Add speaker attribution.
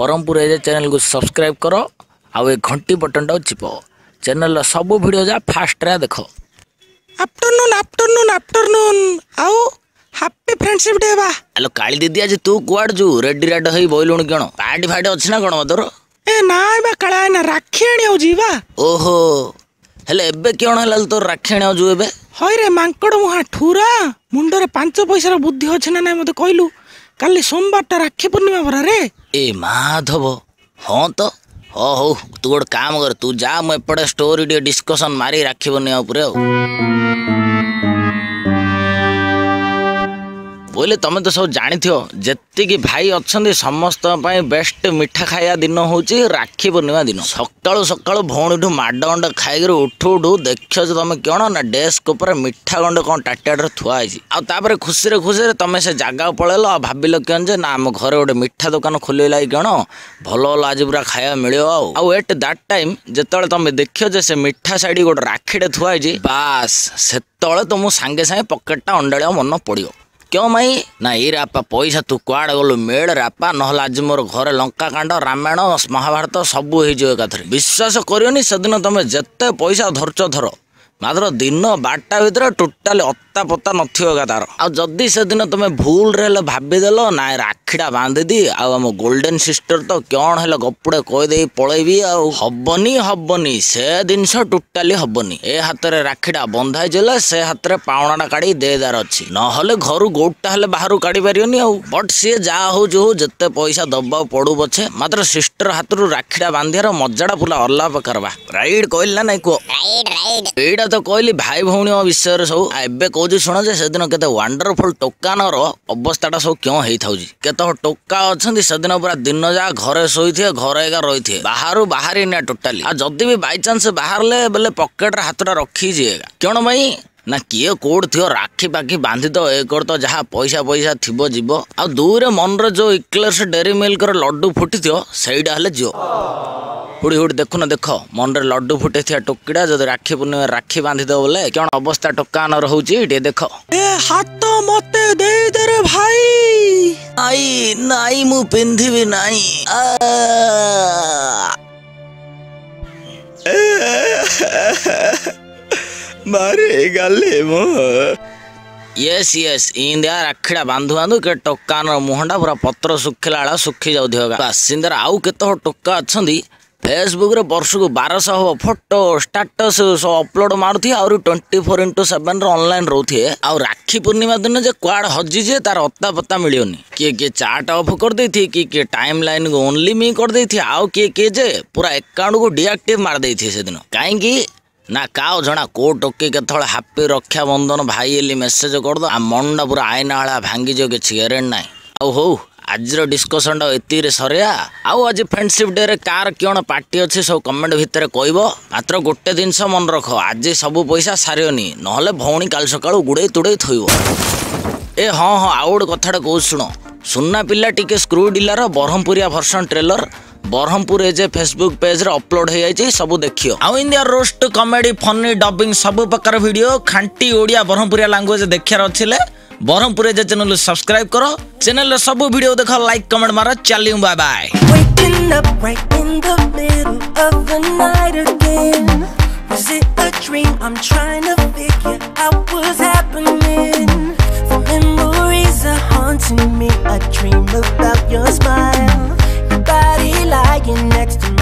Speaker 1: Barhampur AJ channel को subscribe करो आउ ए घंटी बटन टा चिपो चैनल सब वीडियो जा फास्ट रे देखो।
Speaker 2: आफ्टरनून आफ्टरनून आफ्टरनून आओ हैप्पी फ्रेंडशिप डे बा।
Speaker 1: हेलो काली दीदी आज तू कुआड जू रेडी रेड होई बोलुण कण पार्टी फाटी अछि ना कोन मदर
Speaker 2: ए नाय बा काला ना राखी आनी हो जीवा।
Speaker 1: ओहो हेले एबे कोन हलाल तो राखी आनी हो जू एबे
Speaker 2: होय रे मांकड़ मुहा ठुरा मुंडरे 5 पैसा बुद्धि अछि ना मते कहलु काली सोमवार ता राखी पूर्णिमा भरा रे।
Speaker 1: ए माधव हां तो हो तू गोटे काम कर तू जा मु एपटे स्टोरी टे डिस्कशन मारी राखी पूर्णिमा उपरे बोले तमें तो सब जानी जेति की भाई अच्छा समस्त बेस्ट मिठा खाया दिन हूँ राखी पूर्णिमा दिन सकालू सकालू भौणी माड गंड खाई उठू उठू देख तुम कौन ना डेस्क उपर मिठा गंड कौन टाटा थुआई आपर खुशी खुशी तुम से जगह पलैल भाविल कौन जे ना आम घर गोटे मिठा दुकान खोल कौन भल भल आज पूरा खाया मिले एट दैट टाइम जिते तुम देख से मिठा साइड गोटे राखीटे थुआई बास से तुम सांगे सांगे पकेटा अंडाड़ा मन पड़ो क्यों माई ना ये रापा पैसा तू कुआड़े गलु मेड़ रापा ना आज मोर घर लंका कांड रामायण महाभारत सबू हो विश्वास करियोनी से दिन तुम जिते पैसा धरच धर मात्र दिन 12टा भितर टोटाल अत्ता पत्ता नथियो तार आदि से दिन तुम भूल रे भाविदेल ना राखीटा बांधी दी आम गोल्डन सिस्टर तो कौन है गपुड़े कहीदे पलैबी हबनी हबनी से जिनस टोटाली हबनी ए हाथ में राखीटा बंधाई जले से हाथ में पावनाटा काढ़ी देदार अच्छी ना घर गोटा हेले बाहर काढ़ी पारियोनी बट सी जहाँ हो जो जिते पैसा दबा पड़ू पछे मात्र सिस्टर हाथ राखीटा बांधियार मजाटा पूरा अलग प्रकार बा राइट कहल ना नहीं कह तो कहली भाई भौणी विषय सब एबे कहूँ शुण से दिन केते वंडरफुल टोकानर अवस्था सब क्यों होता केत टोका अच्छा से दिन पूरा दिन जा घरे शोई घर एगा रही बाहर बाहरी ना टोटाली जदि भी बाई चांस बाहर बोले पकेट हाथटा रखी क्यों भाई ना किए कोड थी राखी पाखी बांधी दो एक तो जहाँ पैसा पैसा थी जीव आ दूर मन जो इक्लेस डेरी मिल्क लड्डू फुटी थो सहीटा हेले जो हुड़ी हुड़ी देखु न देख मन रे लड्डू फुटे थिया टोकीटा जब राखी पूर्णिमा राखी बांधी दो बोले कौन अवस्था टोकान रहउची टे देख
Speaker 2: ए हाथ मते दे दे रे भाई
Speaker 1: आई नाई मु पिंधिबी नाई
Speaker 2: मारे गाले मो
Speaker 1: यस यस इंडिया राखीटा बांधु बांधु के टोकान मुहंडा पूरा पत्र सुखिला सुखी जाऊ सिंदर आउ केत टोका अच्छा फेसबुक रे वर्ष को 1200 फोटो स्टेटस सब अपलोड मारुथि और 24x7 ऑनलाइन रोथे आ राखी पूर्णिमा दिन जे क्वाड हजी जे तार अत्ता पत्ता मिलियोनी के चार्ट ऑफ कर देथि के टाइम लाइन को ओनली मी कर देथि आ के जे पूरा अकाउंट को डीएक्टिव मार देथि से दिन काहे की ना काओ जना को टोके केतळे हैप्पी रक्षा बंधन भाई एली मेसेज कर दो आ मनडा पूरा आईना वाला भांगी जो के गेरेन नाइ आ हो आज डिस्कसन एति सरिया आउ आज फ्रेंडशिप डे रे कार कौन पार्टी अच्छे सब कमेंट भितर कहब मात्र गोटे जिनस मन रख आज सब पैसा सारियोनी नहले भौणी काल सका गुड़े तुड़े थोब ए हाँ हाँ आउ गोटे कथाटा कह शुण सुना पिला टिके स्क्रू डीलर बरहमपुरिया version trailer Berhampur AJ Facebook page रे अपलोड हो जाए सब देखियो आउ India roast comedy funny dubbing सब प्रकार वीडियो खांटी ओडिया बरहमपुरिया लैंग्वेज देखार अच्छे बरहमपुर एजे चैनल सब्सक्राइब करो चैनल सब वीडियो देखो लाइक कमेंट मारो चलियो bye bye
Speaker 3: Waking up right in the middle of the night again. Was it a dream? I'm trying to figure out what's happening. The memories are haunting me. I dream about your smile, your body lying next to me.